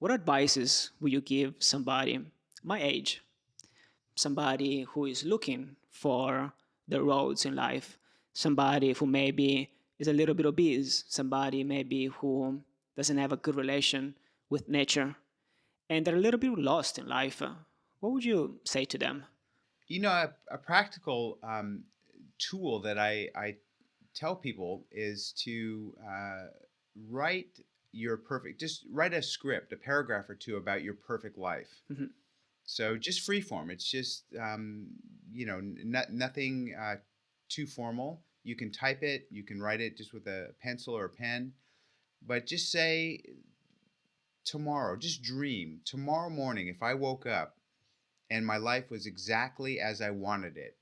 what advices would you give somebody my age, somebody who is looking for the roads in life, somebody who maybe is a little bit obese, somebody maybe who doesn't have a good relation with nature, and they're a little bit lost in life? What would you say to them? A practical tool that I tell people is to write just write a script, a paragraph or two about your perfect life. Mhm. So just free form. It's just, nothing too formal. You can type it, you can write it just with a pencil or a pen, but just say tomorrow, just dream tomorrow morning if I woke up and my life was exactly as I wanted it,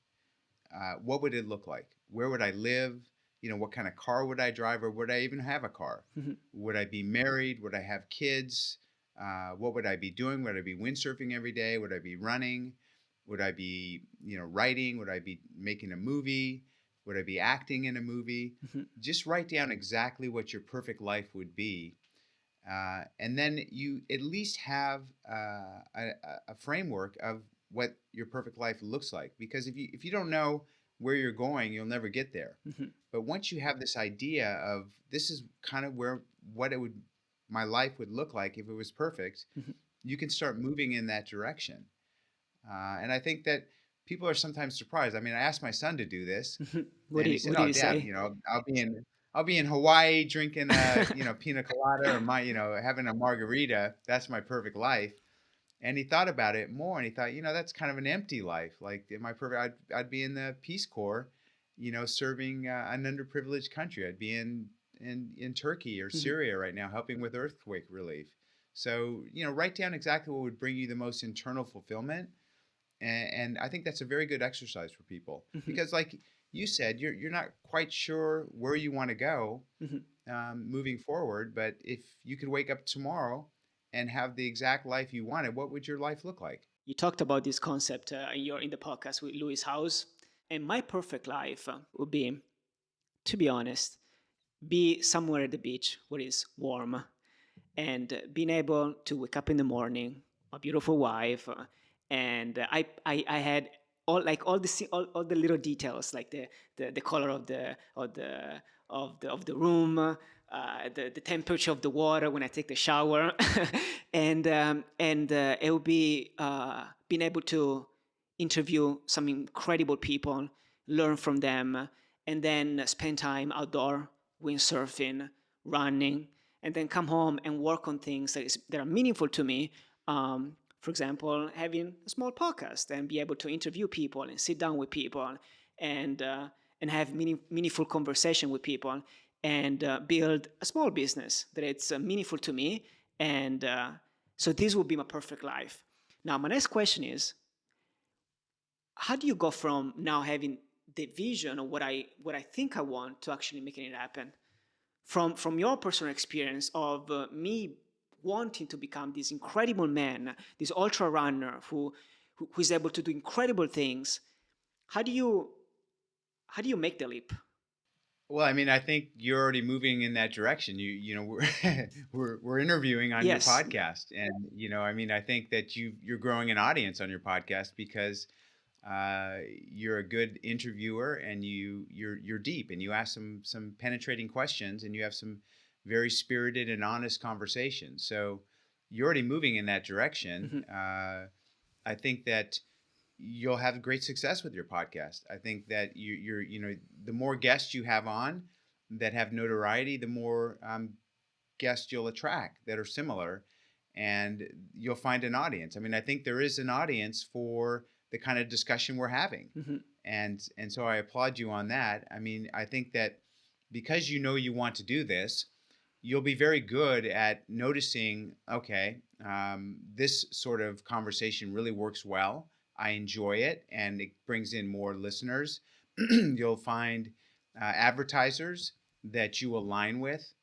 what would it look like? Where would I live? What kind of car would I drive, or would I even have a car? Mhm. Would I be married? Would I have kids? What would I be doing? Would I be windsurfing every day? Would I be running? Would I be, writing? Would I be making a movie? Would I be acting in a movie? Mhm. Just write down exactly what your perfect life would be, and then you at least have a framework of what your perfect life looks like. Because if you don't know where you're going, you'll never get there. Mhm. But once you have this idea of this is kind of where what it would my life would look like if it was perfect, Mhm. you can start moving in that direction. And I think that people are sometimes surprised. I mean, I asked my son to do this, Mhm. and he said, What do "Oh, you Dad, say? I'll be in Hawaii drinking a pina colada or having a margarita. That's my perfect life." And he thought about it more, and he thought, that's kind of an empty life. Like, in my perfect, I'd be in the Peace Corps, serving an underprivileged country. I'd be in Turkey or Mhm. Syria right now, helping with earthquake relief. So, write down exactly what would bring you the most internal fulfillment, and I think that's a very good exercise for people Mhm. because, like you said, you're not quite sure where you want to go Mhm. moving forward. But if you could wake up tomorrow and have the exact life you wanted, what would your life look like? You talked about this concept in the podcast with Louis House, and my perfect life would be, to be honest, be somewhere at the beach where it's warm, and being able to wake up in the morning, my beautiful wife, and I had all the little details, like the color of the room, the temperature of the water when I take the shower, and it would be being able to interview some incredible people, learn from them, and then spend time outdoor, windsurfing, running, and then come home and work on things that are meaningful to me. For example, having a small podcast and be able to interview people and sit down with people and have meaningful conversation with people and build a small business that it's meaningful to me. And so this would be my perfect life. Now, my next question is, how do you go from now having the vision of what I think I want to actually making it happen? From your personal experience of me wanting to become this incredible man, this ultra runner who is able to do incredible things, how do you how do you make the leap? Well, I mean, I think you're already moving in that direction. We're we're interviewing on your Yes. podcast, and I mean, I think that you're growing an audience on your podcast because uh, you're a good interviewer, and you're deep, and you ask some penetrating questions, and you have some very spirited and honest conversations. So you're already moving in that direction. Mhm. I think that you'll have great success with your podcast. I think that the more guests you have on that have notoriety, the more guests you'll attract that are similar, and you'll find an audience. I mean, I think there is an audience for the kind of discussion we're having, Mhm. and so I applaud you on that. I mean, I think that because you want to do this, you'll be very good at noticing, okay, this sort of conversation really works well. I enjoy it, and it brings in more listeners. You'll find advertisers that you align with.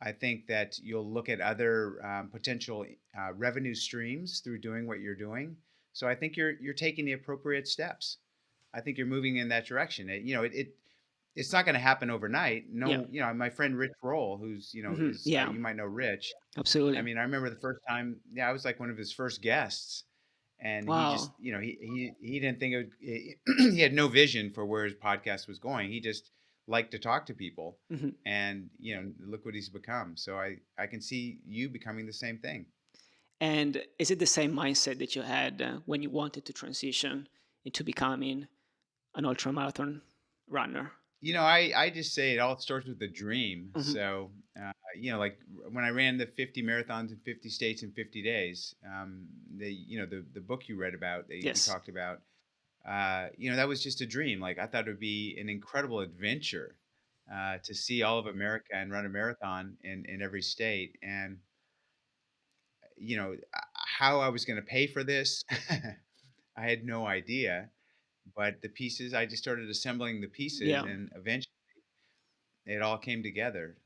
I think that you'll look at other potential revenue streams through doing what you're doing. So I think you're taking the appropriate steps. I think you're moving in that direction. it's not going to happen overnight. Yeah. No, my friend Rich Roll, who's, is, Yeah. you might know Rich. I Absolutely. mean, I remember the first time, yeah, I was like one of his first guests, and he just, Wow. he didn't think he had no vision for where his podcast was going. He just liked to talk to people, Mhm. and look what he's become. So I can see you becoming the same thing. And is it the same mindset that you had when you wanted to transition into becoming an ultramarathon runner? I just say it all starts with a dream. Mhm. So, like when I ran the 50 marathons in 50 states in 50 days, the book you read about, that you Yes. talked about, that was just a dream. Like I thought it would be an incredible adventure to see all of America and run a marathon in every state. And, how I was going to pay for this, I had no idea. But the pieces, I just started assembling the pieces, Yeah. and eventually it all came together.